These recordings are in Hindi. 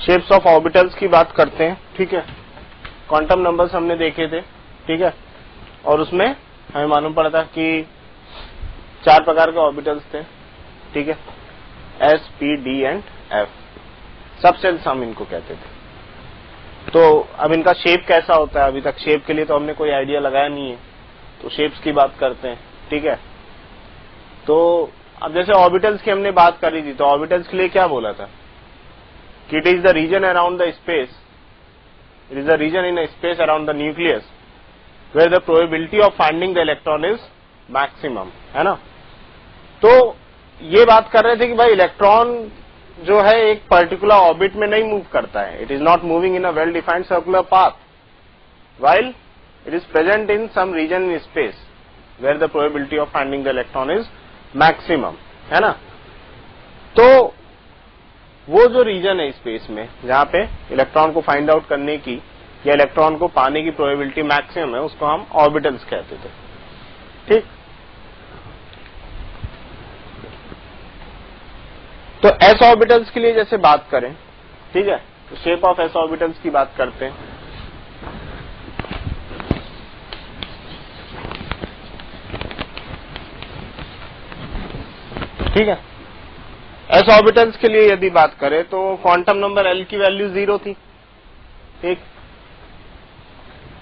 शेप्स ऑफ ऑर्बिटल्स की बात करते हैं, ठीक है। क्वांटम नंबर्स हमने देखे थे, ठीक है, और उसमें हमें मालूम पड़ा था कि 4 प्रकार के ऑर्बिटल्स थे, ठीक है, S, P, D and F. Subcells हम इनको कहते थे। तो अब इनका शेप कैसा होता है, अभी तक शेप के लिए तो हमने कोई आइडिया लगाया नहीं है, तो शेप्स की बात करते हैं, ठीक है। तो अब जैसे ऑर्बिटल्स की हमने बात करी थी, तो ऑर्बिटल्स के लिए क्या बोला था कि it is the region around the space, it is the region in space around the nucleus where the probability of finding the electron is maximum, है ना। तो ये बात कर रहे थे कि भाई इलेक्ट्रॉन जो है एक पर्टिकुलर ऑर्बिट में नहीं मूव करता है, it is not moving in a well defined circular path, while it is present in some region in space where the probability of finding the electron is maximum, है ना। तो वो जो रीजन है स्पेस में जहां पे इलेक्ट्रॉन को फाइंड आउट करने की या इलेक्ट्रॉन को पाने की प्रोबेबिलिटी मैक्सिमम है, उसको हम ऑर्बिटल्स कहते थे, ठीक। तो एस ऑर्बिटल्स के लिए जैसे बात करें, ठीक है, तो शेप ऑफ एस ऑर्बिटल्स की बात करते हैं। ठीक है, एस ऑर्बिटल्स के लिए यदि बात करें तो क्वांटम नंबर एल की वैल्यू 0 थी, ठीक।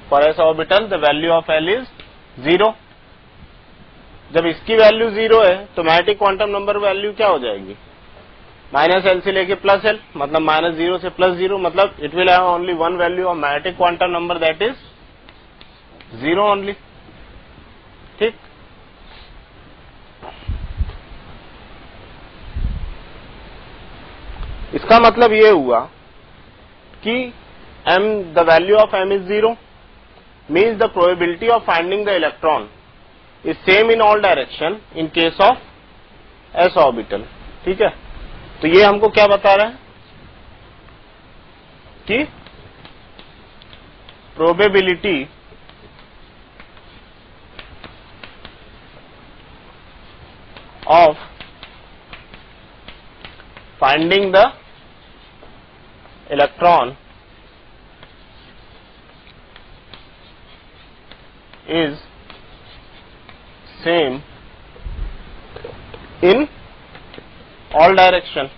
For S orbital the value of L is 0। जब इसकी वैल्यू 0 है तो मैग्नेटिक क्वांटम नंबर वैल्यू क्या हो जाएगी, -L से लेके +L, मतलब -0 से +0, मतलब it will have only one value of magnetic quantum number, that is 0 only, ठीक। इसका मतलब ये हुआ कि m, the value of m is 0, means the probability of finding the electron is same in all direction in case of s orbital, ठीक है। तो ये हमको क्या बता रहा है कि probability of finding the electron is same in all direction.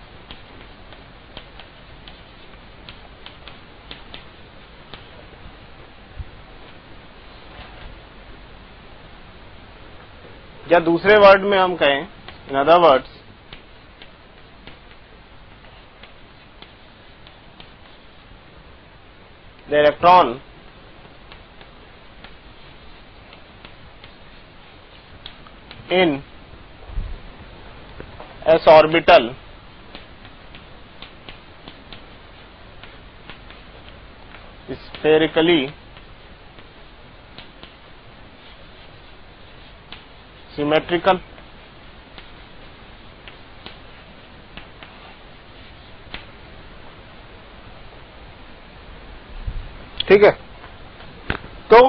या दूसरे वर्ड में हम कहें, in other words, the electron in s orbital spherically symmetrical, ठीक है। तो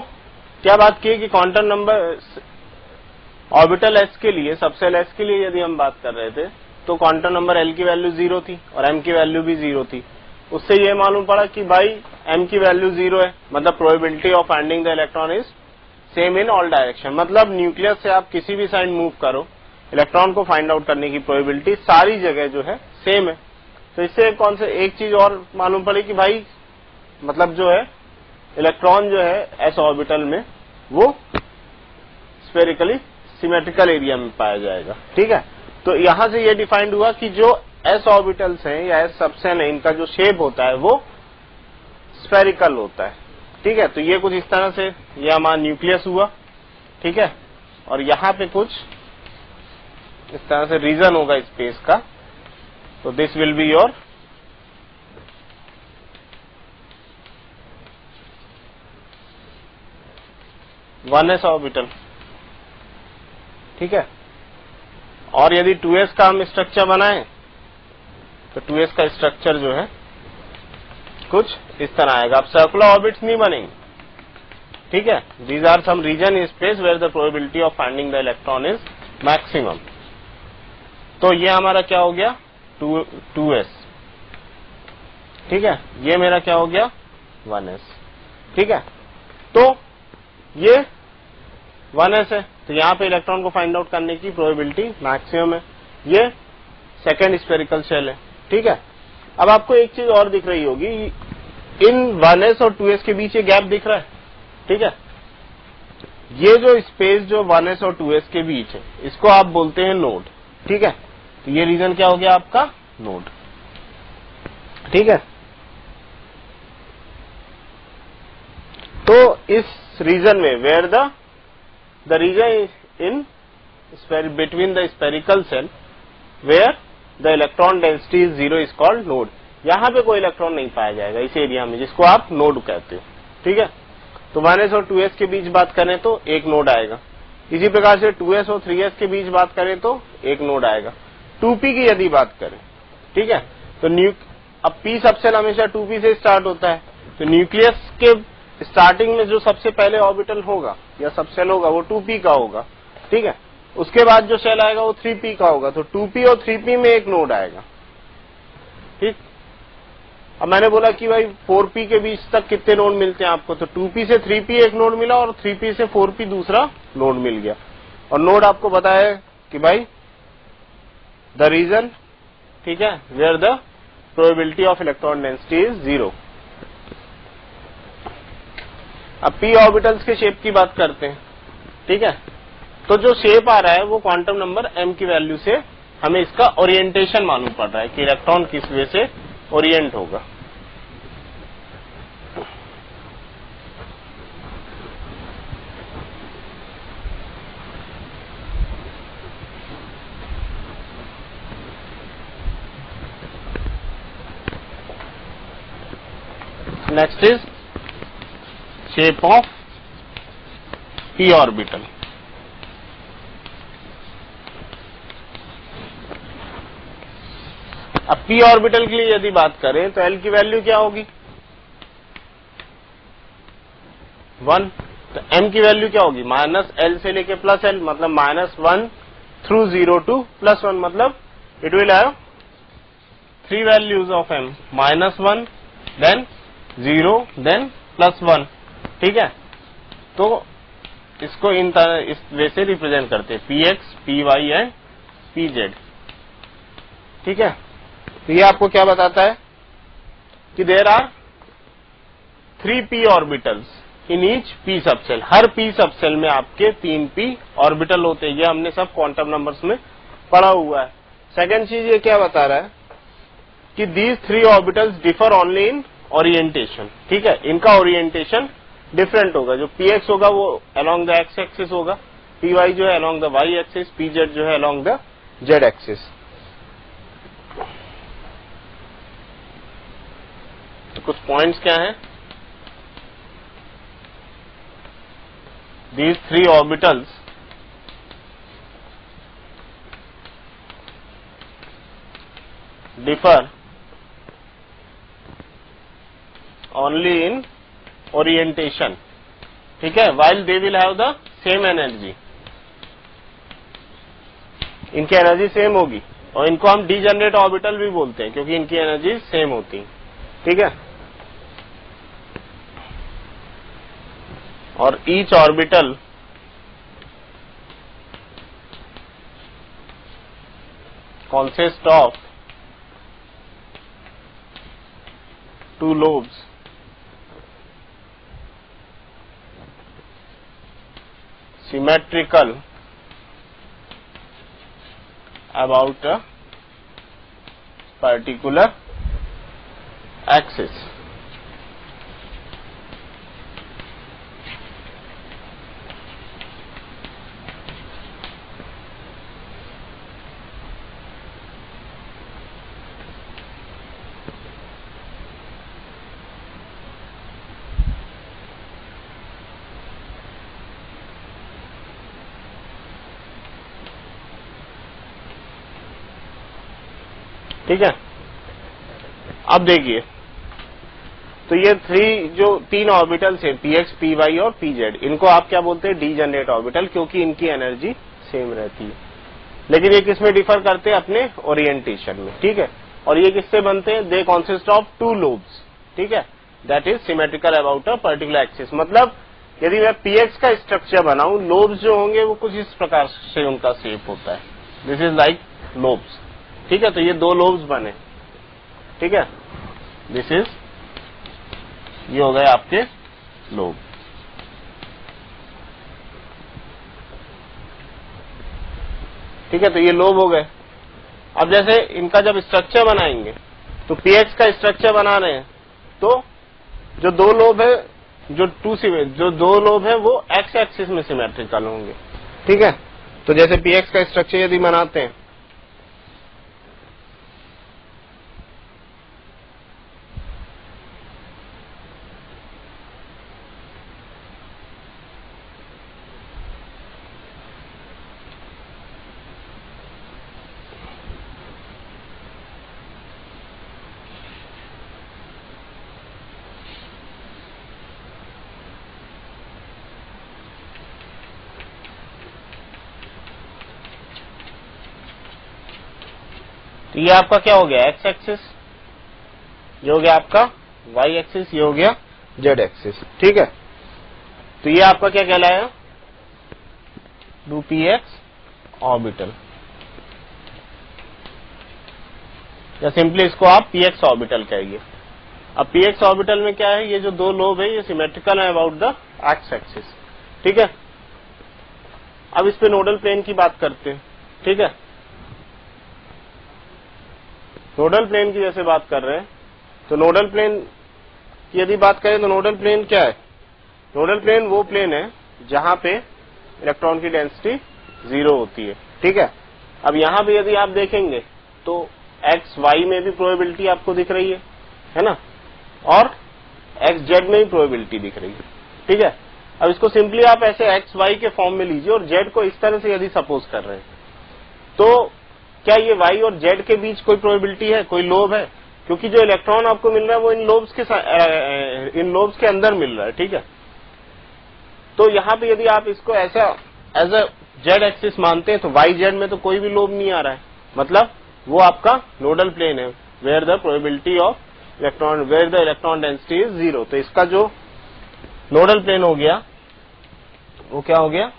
क्या बात की कि क्वांटम नंबर ऑर्बिटल एस के लिए, सबसेल एस के लिए यदि हम बात कर रहे थे, तो क्वांटम नंबर एल की वैल्यू 0 थी और एम की वैल्यू भी 0 थी। उससे ये मालूम पड़ा कि भाई एम की वैल्यू 0 है, मतलब probability of finding the electron is same in all direction, मतलब न्यूक्लियस से आप किसी भी साइड मूव करो, इलेक्ट्रॉन को फाइंड आउट करने की प्रोबेबिलिटी सारी जगह जो है सेम है। तो इससे कौन से एक चीज और मालूम पड़ी कि भाई मतलब जो है इलेक्ट्रॉन जो है एस ऑर्बिटल में वो स्फेरिकली सिमेट्रिकल एरिया में पाया जाएगा, ठीक है। तो यहां से ये डिफाइंड हुआ कि जो एस ऑर्बिटल्स हैं या एस सबसेल है, इनका जो शेप होता है वो स्फेरिकल होता है, ठीक है। तो ये कुछ इस तरह से ये हमारा न्यूक्लियस हुआ, ठीक है, और यहां पे कुछ इस तरह से रीजन होगा स्पेस का। तो this will be your one S orbital, ठीक है। और यदि 2s का हम स्ट्रक्चर बनाएं तो 2s का स्ट्रक्चर जो है कुछ इस तरह आएगा। अब सर्कुलर ऑर्बिट्स नहीं बनेंगे, ठीक है। These are some region in space where the probability of finding the electron is maximum. तो ये हमारा क्या हो गया 2s, ठीक है, ये मेरा क्या हो गया 1s। ठीक है, तो ये 1s है, तो यहां पे इलेक्ट्रॉन को फाइंड आउट करने की प्रोबेबिलिटी मैक्सिमम है। ये सेकेंड स्फेरिकल शेल है। ठीक है, अब आपको एक चीज और दिख रही होगी, इन 1s और 2s के बीच ये गैप दिख रहा है। ठीक है, ये जो स्पेस जो 1s और 2s के बीच है, इसको आप बोलते हैं नोड। ठीक है, तो ये रीजन क्या हो गया आपका नोड। ठीक है, तो इस रीजन में where the region in between the spherical shell where the electron density is 0 is called node. यहां पे कोई इलेक्ट्रॉन नहीं पाया जाएगा इस एरिया में, जिसको आप नोड कहते हो। ठीक है, तो 1s और 2s के बीच बात करें तो एक नोड आएगा। इसी प्रकार से 2s और 3s के बीच बात करें तो एक नोड आएगा। 2p की यदि बात करें, ठीक है, तो अब p सबसेल हमेशा 2p से स्टार्ट होता है, तो न्यूक्लियस के स्टार्टिंग में जो सबसे पहले ऑर्बिटल होगा या सबसेल होगा वो 2p का होगा। ठीक है, उसके बाद जो शेल आएगा वो 3p का होगा, तो 2p और 3p में एक नोड आएगा। ठीक, अब मैंने बोला कि भाई 4p के बीच तक कितने नोड मिलते हैं आपको, तो 2p से 3p एक नोड मिला और 3p से 4p दूसरा नोड मिल गया। और नोड आपको पता है कि भाई द रीजन, ठीक है, where the probability of electron density is 0। अब p ऑर्बिटल्स के शेप की बात करते हैं। ठीक है, तो जो शेप आ रहा है वो क्वांटम नंबर m की वैल्यू से हमें इसका ओरिएंटेशन मालूम पड़ रहा है कि इलेक्ट्रॉन किस वे से ओरिएंट होगा। Next is shape of p orbital. अब p ऑर्बिटल के लिए यदि बात करें तो l की वैल्यू क्या होगी 1, तो m की वैल्यू क्या होगी -l से लेके +l, मतलब -1 थ्रू 0 टू +1, मतलब it will have 3 values of m, -1 then 0 then +1। ठीक है, तो इसको इस वे से रिप्रेजेंट करते हैं px, py एंड pz। ठीक है, तो ये आपको क्या बताता है कि there are 3p orbitals in each p subshell. हर p सबसेल में आपके 3p ऑर्बिटल होते हैं, ये हमने सब क्वांटम नंबर्स में पढ़ा हुआ है। सेकंड चीज ये क्या बता रहा है कि these 3 orbitals differ only in orientation. ठीक है, इनका ओरिएंटेशन डिफरेंट होगा। जो px होगा वो अलोंग द x एक्सिस होगा, py जो है along the y axis, pz जो है अलोंग द z एक्सिस। तो कुछ पॉइंट्स क्या हैं, these 3 orbitals differ only in orientation। ठीक है, while they will have the same energy, इनकी एनर्जी सेम होगी और इनको हम डीजेनरेट ऑर्बिटल भी बोलते हैं क्योंकि इनकी एनर्जी सेम होती है। ठीक है, और each orbital consist of 2 lobes symmetrical about a particular axis। ठीक है, अब देखिए, तो ये 3 ऑर्बिटल्स हैं px, py और pz, इनको आप क्या बोलते हैं डीजेनरेट ऑर्बिटल, क्योंकि इनकी एनर्जी सेम रहती है। लेकिन ये किसमें डिफर करते हैं अपने ओरिएंटेशन में। ठीक है, और ये किससे बनते हैं? दे कॉन्सिस्ट ऑफ टू लोब्स, ठीक है, that is symmetrical about a particular axis. मतलब यदि मैं पीएक्स का स्ट्रक्चर बनाऊं, लोब्स जो होंगे वो कुछ इस प्रकार से उनका शेप होता है, दिस इज लाइक लोब्स, ठीक है। तो ये दो लोब्स बने, ठीक है, दिस इज, ये हो गए आपके लोब, ठीक है। तो ये लोब हो गए। अब जैसे इनका जब स्ट्रक्चर बनाएंगे, तो पीएक्स का स्ट्रक्चर बना रहे हैं, तो जो दो लोब है, जो दो लोब है वो एक्स एक्सिस में सिमेट्रिकल होंगे, ठीक है। तो जैसे पीएक्स का स्ट्रक्चर यदि बनाते हैं, तो ये आपका क्या हो गया? एक्स एक्सिस, ये हो गया आपका वाई एक्सिस, ये हो गया जेड एक्सिस, ठीक है। तो ये आपका क्या कहलाया? 2px ऑर्बिटल, या सिंपली इसको आप px ऑर्बिटल कहिए। अब px ऑर्बिटल में क्या है? ये जो दो लोब है ये सिमेट्रिकल है अबाउट द एक्स एक्सिस, ठीक है। अब इस पे नोडल प्लेन की बात करते हैं, ठीक है। नोडल प्लेन की जैसे बात कर रहे हैं, तो नोडल प्लेन की यदि बात करें तो नोडल प्लेन क्या है? नोडल प्लेन वो प्लेन है जहां पे इलेक्ट्रॉन की डेंसिटी 0 होती है, ठीक है। अब यहां पे यदि आप देखेंगे तो एक्स वाई में भी प्रोबेबिलिटी आपको दिख रही है ना, और एक्स जेड में भी प्रोबेबिलिटी दिख रही है, ठीक है। अब इसको सिंपली आप ऐसे एक्स वाई के फॉर्म में लीजिए, और जेड को इस तरह से यदि सपोज कर रहे हैं, तो क्या ये वाई और जेड के बीच कोई प्रोबेबिलिटी है, कोई लोब है? क्योंकि जो इलेक्ट्रॉन आपको मिल रहा है वो इन लोब्स के अंदर मिल रहा है, ठीक है। तो यहाँ पे यदि आप इसको ऐसा एज अ जेड एक्सिस मानते हैं, तो वाई जेड में तो कोई भी लोब नहीं आ रहा है, मतलब वो आपका नोडल प्लेन है where the probability of electron, where the electron density is 0। तो इसका जो नोडल प्लेन हो गया वो क्या हो गया?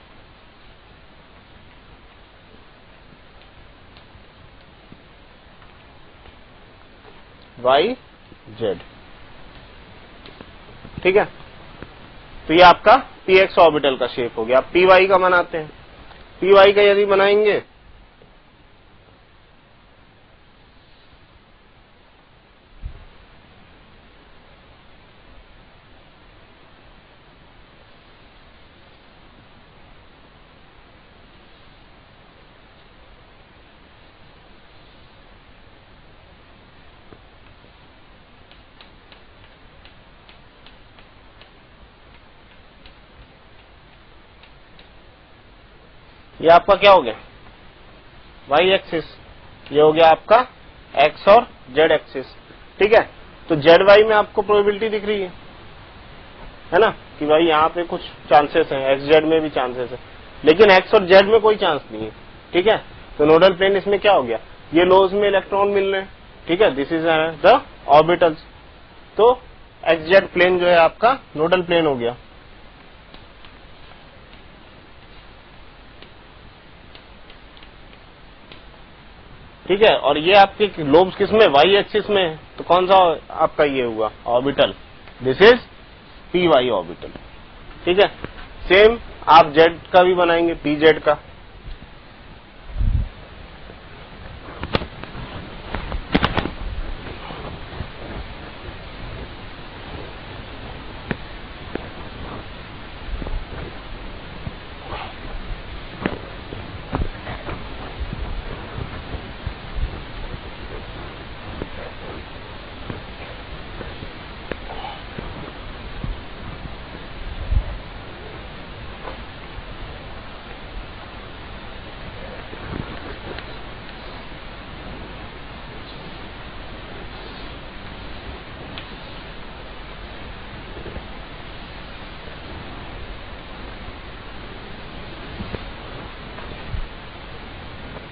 वाई जेड, ठीक है। तो ये आपका px ऑर्बिटल का शेप हो गया। आप py का बनाते हैं, py का यदि बनाएंगे ये आपका क्या हो गया? वाई एक्सिस, ये हो गया आपका एक्स और जेड एक्सिस, ठीक है। तो जेड वाई में आपको प्रोबेबिलिटी दिख रही है ना, कि भाई यहाँ पे कुछ चांसेस हैं, एक्स जेड में भी चांसेस है, लेकिन एक्स और जेड में कोई चांस नहीं है, ठीक है। तो नोडल प्लेन इसमें क्या हो गया? ये लोज में इलेक्ट्रॉन मिल रहे हैं, ठीक है, दिस इज द ऑर्बिटल्स। तो एक्स जेड प्लेन जो है आपका नोडल प्लेन हो गया, ठीक है। और ये आपके लोब्स किसमें? वाई एक्सिस में है, तो कौन सा आपका ये हुआ? Orbital, this is p y orbital, ठीक है। सेम आप जेड का भी बनाएंगे, पी जेड का,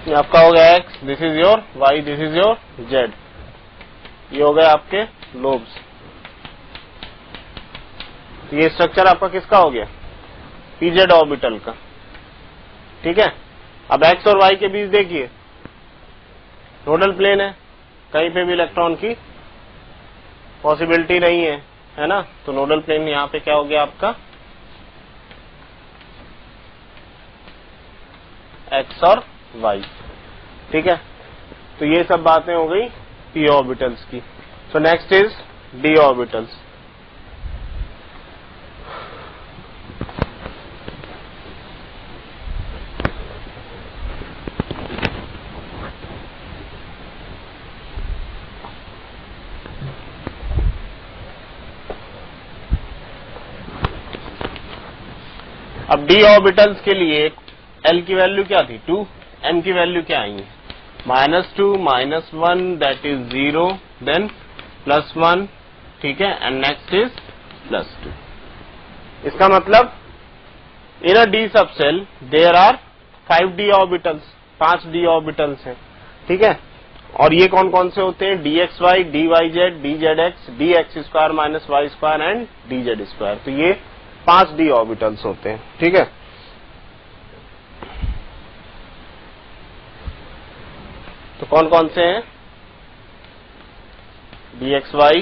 आपका हो गया x, this is your y, this is your z, ये हो गए आपके लोब्स। ये स्ट्रक्चर आपका किसका हो गया? पीजेड ऑर्बिटल का। ठीक है, अब एक्स और वाई के बीच देखिए नोडल प्लेन है, कहीं पे भी इलेक्ट्रॉन की पॉसिबिलिटी नहीं है ना, तो नोडल प्लेन यहां पे क्या हो गया आपका? एक्स और वाई। ठीक है, तो ये सब बातें हो गई पी ऑर्बिटल्स की। So next is D orbitals. अब डी ऑर्बिटल्स के लिए एल की वैल्यू क्या थी? 2, एम की वैल्यू क्या आई है? -2, -1 दैट इज 0, देन +1। ठीक है, एंड नेक्स्ट इज +2। इसका मतलब in a d subshell there are 5 d orbitals, 5 d orbitals हैं। ठीक है, और ये कौन कौन से होते हैं? dxy, dyz, dzx, dx² - y² and dz²। तो ये 5 डी ऑर्बिटल्स होते हैं। ठीक है, तो कौन कौन से हैं? dxy,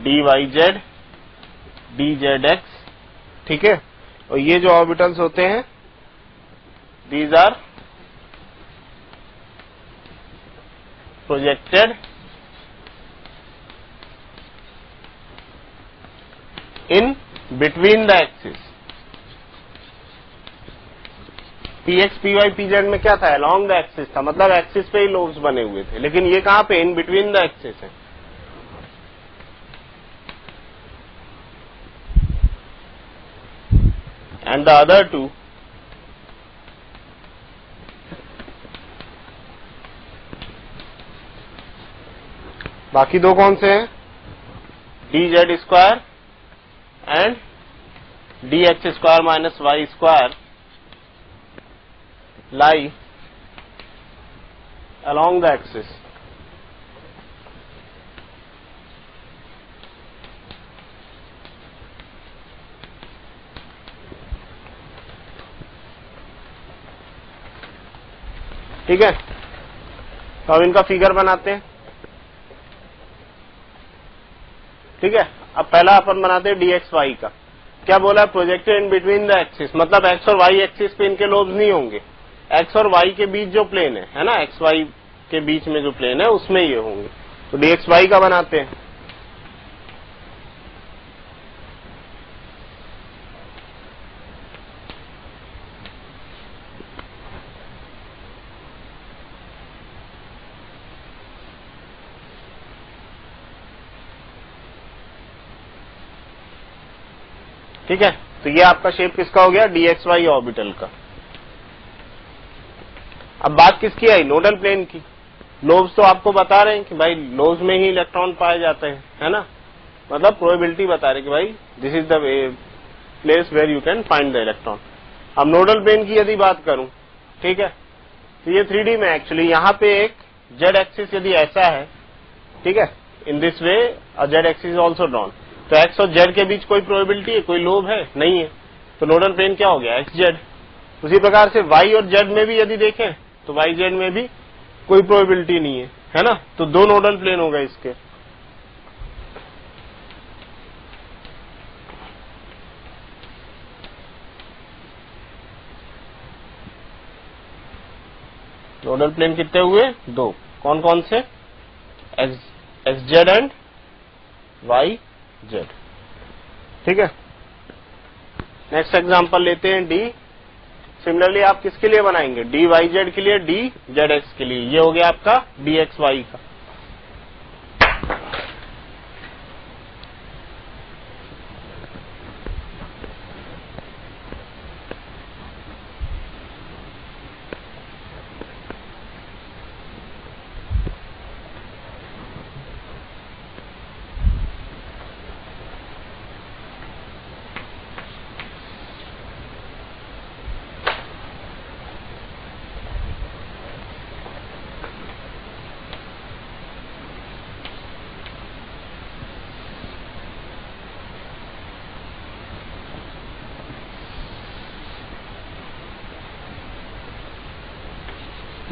dyz, dzx। ठीक है, और ये जो ऑर्बिटल्स होते हैं these are projected in between the axis. px, py, pz में क्या था? अलोंग द एक्सिस था, मतलब एक्सिस पे ही लोब्स बने हुए थे, लेकिन ये कहां पे? इन बिटवीन द एक्सिस है। एंड द अदर टू बाकी दो कौन से हैं? dz² and dx² - y² lie along the axis। ठीक है, तो अब इनका फिगर बनाते हैं। ठीक है, अब पहला अपन बनाते हैं dxy का। क्या बोला? Projected in between the axis, मतलब एक्स और वाई एक्सिस पे इनके लोब्स नहीं होंगे, एक्स और वाई के बीच जो प्लेन है ना, एक्स वाई के बीच में जो प्लेन है उसमें ये होंगे। तो dxy का बनाते हैं। ठीक है, तो ये आपका शेप किसका हो गया? dxy ऑर्बिटल का। अब बात किसकी आई? नोडल प्लेन की। लोब्स तो आपको बता रहे हैं कि भाई लोब्स में ही इलेक्ट्रॉन पाए जाते हैं, है ना, मतलब प्रोबेबिलिटी बता रहे कि भाई this is the place where you can find the electron. अब नोडल प्लेन की यदि बात करूं, ठीक है, तो ये 3D में एक्चुअली यहाँ पे एक जेड एक्सिस यदि ऐसा है, ठीक है, in this way a Z axis also drawn, तो एक्स और जेड के बीच कोई प्रोबेबिलिटी है? कोई लोब है? नहीं है। तो नोडल प्लेन क्या हो गया? X Z. उसी प्रकार से वाई और जेड में भी यदि देखें तो वाई जेड में भी कोई प्रोबेबिलिटी नहीं है ना, तो दो नोडल प्लेन हो गए इसके। नोडल प्लेन कितने हुए? दो। कौन कौन से? X z and y z. ठीक है, नेक्स्ट एग्जांपल लेते हैं डी। सिमिलरली आप किसके लिए बनाएंगे? डी वाई जेड के लिए, डी जेड एक्स के लिए। ये हो गया आपका डी एक्स वाई का।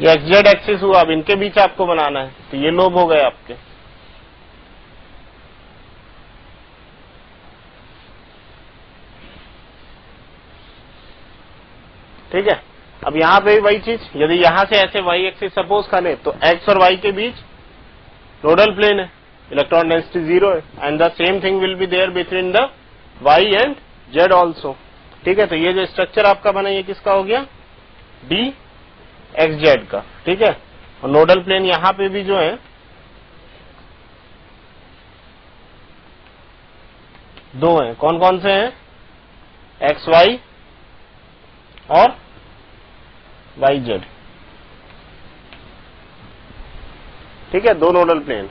ये एक्स जेड एक्सिस हुआ, अब इनके बीच आपको बनाना है, तो ये लोब हो गए आपके। ठीक है, अब यहां पे भी वही चीज, यदि यहां से ऐसे वाई एक्सिस सपोज करें तो एक्स और वाई के बीच नोडल प्लेन है, इलेक्ट्रॉन डेंसिटी 0 है, and the same thing will be there between the y and z also. ठीक है, तो ये जो स्ट्रक्चर आपका बना ये किसका हो गया, डी एक्स जेड का। ठीक है, और नोडल प्लेन यहां पे भी जो है दो हैं, कौन कौन से हैं, एक्स वाई और वाई जेड। ठीक है, दो nodal plane.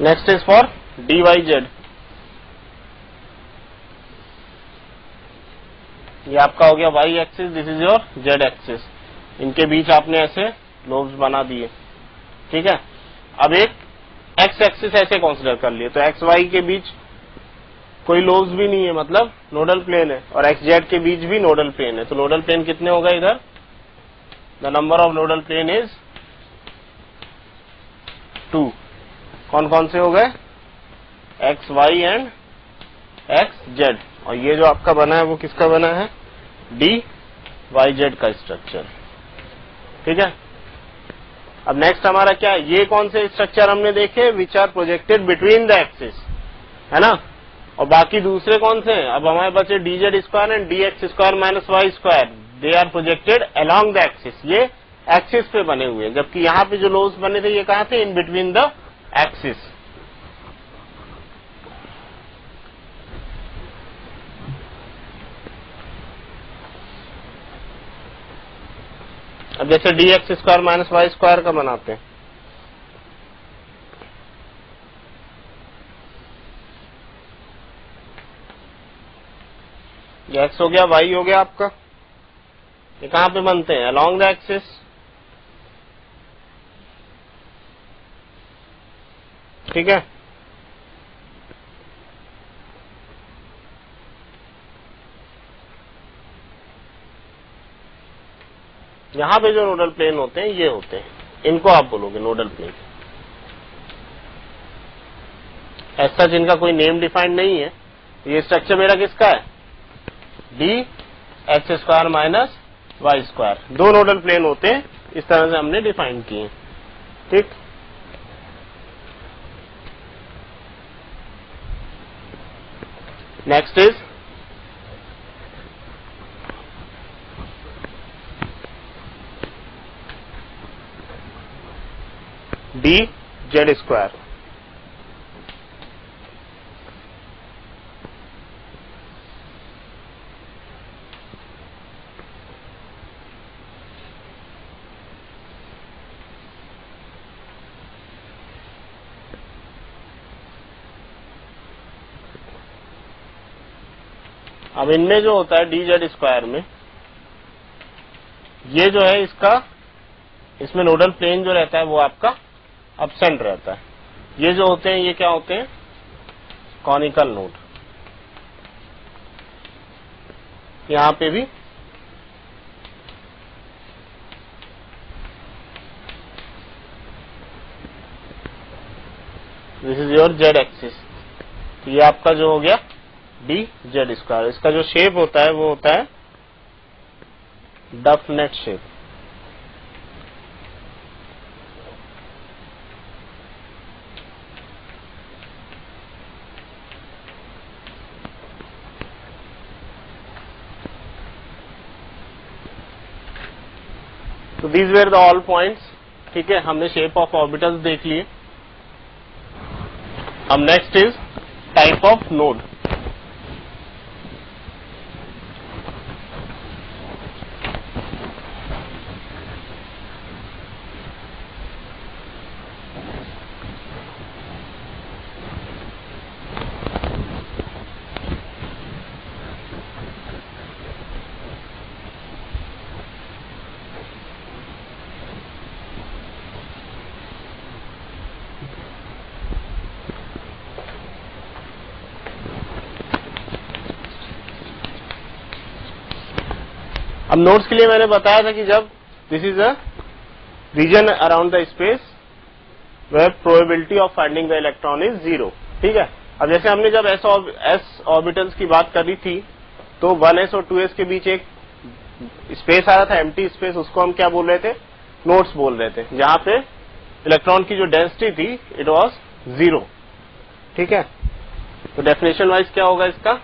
Next is for d y z. ये आपका हो गया y axis, this is your z axis, इनके बीच आपने ऐसे लोब्स बना दिए। ठीक है, अब एक एक्स एक्सिस ऐसे कंसीडर कर लिए, तो एक्स वाई के बीच कोई लोब्स भी नहीं है, मतलब नोडल प्लेन है, और एक्स जेड के बीच भी नोडल प्लेन है। तो नोडल प्लेन कितने हो गए इधर, the number of nodal plane is 2। कौन कौन से हो गए, x y and x z, और ये जो आपका बना है वो किसका बना है, डी वाई जेड का स्ट्रक्चर। ठीक है, अब नेक्स्ट हमारा क्या है, ये कौन से स्ट्रक्चर हमने देखे, which are projected between the axis, है ना, और बाकी दूसरे कौन से हैं, अब हमारे बचे d z square and d x square minus y square, they are projected along the axis, ये एक्सिस पे बने हुए हैं, जबकि यहाँ पे जो लोब्स बने थे ये कहाँ थे, इन बिटवीन द एक्सिस। अब जैसे d x square minus y square का बनाते हैं, ये एक्स हो गया, वाई हो गया आपका, ये कहां पे बनते हैं, अलोंग द एक्सिस। ठीक है, यहां पे जो नोडल प्लेन होते हैं ये होते हैं, इनको आप बोलोगे नोडल प्लेन। ऐसा जिनका कोई नेम डिफाइंड नहीं है, ये स्ट्रक्चर मेरा किसका है, d x square minus y square, दो नोडल प्लेन होते हैं, इस तरह से हमने डिफाइन किए। ठीक, next is d z square. अब इनमें जो होता है डी जेड स्क्वायर में, ये जो है इसका, इसमें नोडल प्लेन जो रहता है वो आपका अब्सेंट रहता है। ये जो होते हैं ये क्या होते हैं, कॉनिकल नोड। यहां पे भी this is your z axis, तो ये आपका जो हो गया डी जेड स्क्वायर। इसका जो शेप होता है वो होता है डफ नेट शेप। तो these were the all points. ठीक है, हमने शेप ऑफ ऑर्बिटल्स देख लिए। अब next is type of node. अब नोड्स के लिए मैंने बताया था कि जब this is a region around the space where probability of finding the electron is 0, ठीक है। अब जैसे हमने जब एस ऑर्बिटल्स की बात करी थी तो 1s और 2s के बीच एक स्पेस आ रहा था, एम्प्टी स्पेस, उसको हम क्या बोल रहे थे, नोड्स बोल रहे थे, जहां पे इलेक्ट्रॉन की जो डेंसिटी थी इट वाज 0, ठीक है। तो डेफिनेशन वाइज क्या होगा इसका,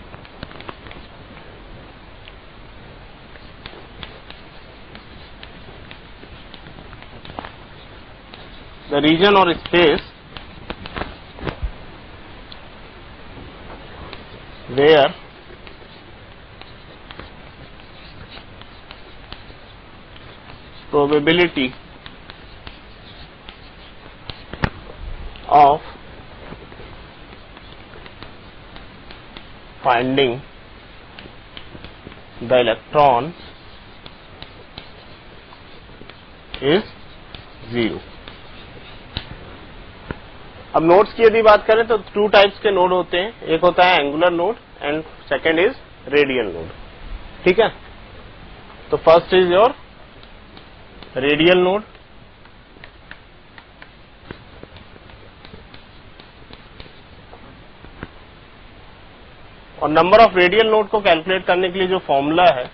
द रीजन और space where probability of finding the electron is 0। अब नोड्स की यदि बात करें तो 2 टाइप्स के नोड होते हैं, एक होता है angular node and second is radial node, ठीक है। तो first is your radial node, और नंबर ऑफ रेडियल नोड को कैलकुलेट करने के लिए जो फॉर्मूला है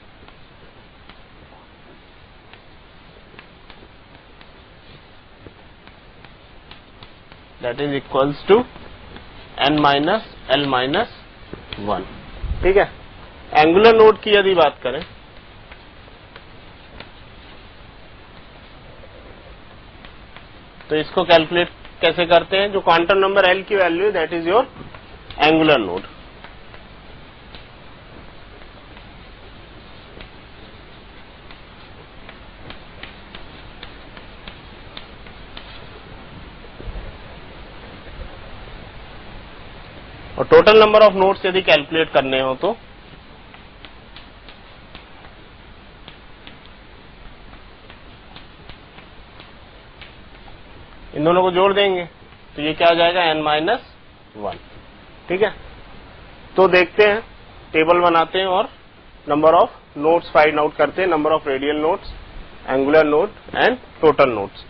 that is equals to n minus l minus 1, ठीक है। एंगुलर नोड की यदि बात करें तो इसको कैलकुलेट कैसे करते हैं, जो क्वांटम नंबर l की value that is your angular node. और टोटल नंबर ऑफ नोड्स यदि कैलकुलेट करने हो तो इन दोनों को जोड़ देंगे तो ये क्या आ जाएगा n माइनस 1, ठीक है। तो देखते हैं, टेबल बनाते हैं और number of nodes find out करते हैं, number of radial nodes, angular node and total nodes.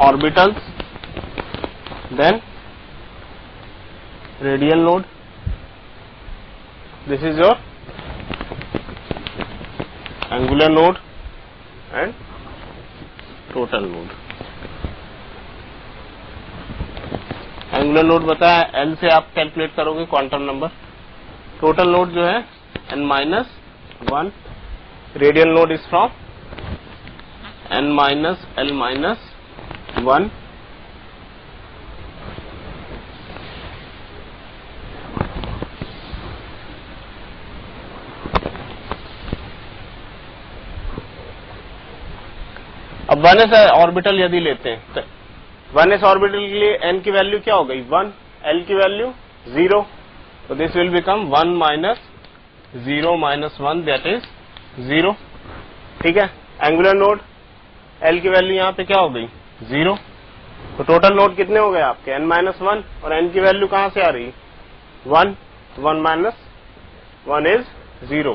Orbitals, then radial node, this is your angular node and total node। Angular node बताया L से आप कैलकुलेट करोगे क्वांटम नंबर, टोटल नोड जो है n minus 1, radial node is from n minus l minus 1, अब 1s ऑर्बिटल यदि लेते हैं तो 1s ऑर्बिटल के लिए n की वैल्यू क्या हो गई 1, l की वैल्यू 0, तो this will become 1 minus 0 minus 1 that is 0, ठीक है। एंगुलर नोड l की वैल्यू यहाँ पे क्या हो गई 0, तो टोटल नोड कितने हो गए आपके n माइनस 1, और n की वैल्यू कहां से आ रही 1, तो 1 माइनस 1 इज 0,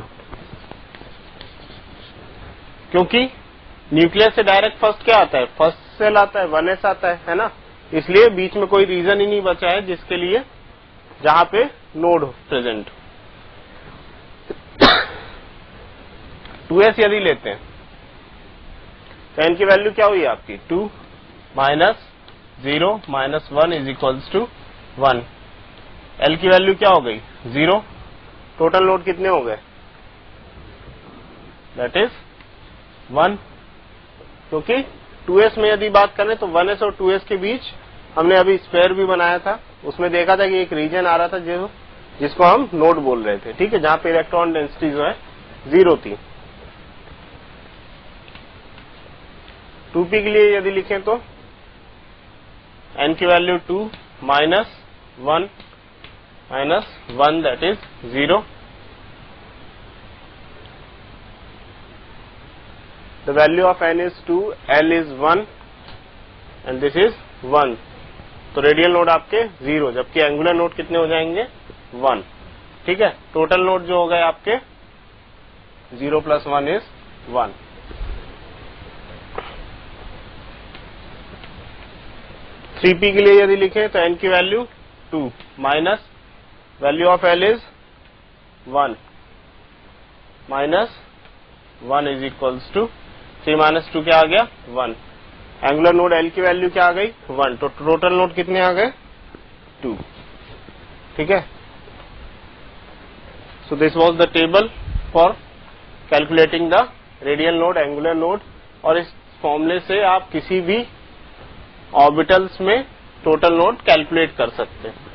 क्योंकि न्यूक्लियस से डायरेक्ट फर्स्ट क्या आता है, फर्स्ट सेल आता है, 1s आता है ना, इसलिए बीच में कोई रीजन ही नहीं बचा है जिसके लिए जहां पे नोड प्रेजेंट। 2s यदि लेते हैं तो n की वैल्यू क्या हुई आपकी 2 minus 0 minus 1 is equals to 1, l की वैल्यू क्या हो गई 0, टोटल नोड कितने हो गए दैट इज 1, क्योंकि 2s में यदि बात करें तो 1s और 2s के बीच हमने अभी स्क्वायर भी बनाया था, उसमें देखा था कि एक रीजन आ रहा था जिसको हम नोड बोल रहे थे, ठीक है, जहां पे इलेक्ट्रॉन डेंसिटी जो है 0 थी। 2p के लिए यदि लिखें तो n की value 2 minus 1 that is 0. The value of n is 2, L is 1 and this is 1. तो रेडियल नोड आपके 0, जबकि एंगुलर नोड कितने हो जाएंगे 1. ठीक है, टोटल नोड जो हो गए आपके 0 + 1 is 1. थ्री पी के लिए यदि लिखें तो n की value 2 minus value of L is 1 minus 1 is equals to 3 - 2 क्या आ गया 1. एंगुलर नोड L की वैल्यू क्या आ गई 1. तो टोटल नोड कितने आ गए 2. ठीक है. So this was the table for calculating the radial node, angular node. और इस फॉर्मूले से आप किसी भी ऑर्बिटल्स में टोटल नोड कैलकुलेट कर सकते हैं.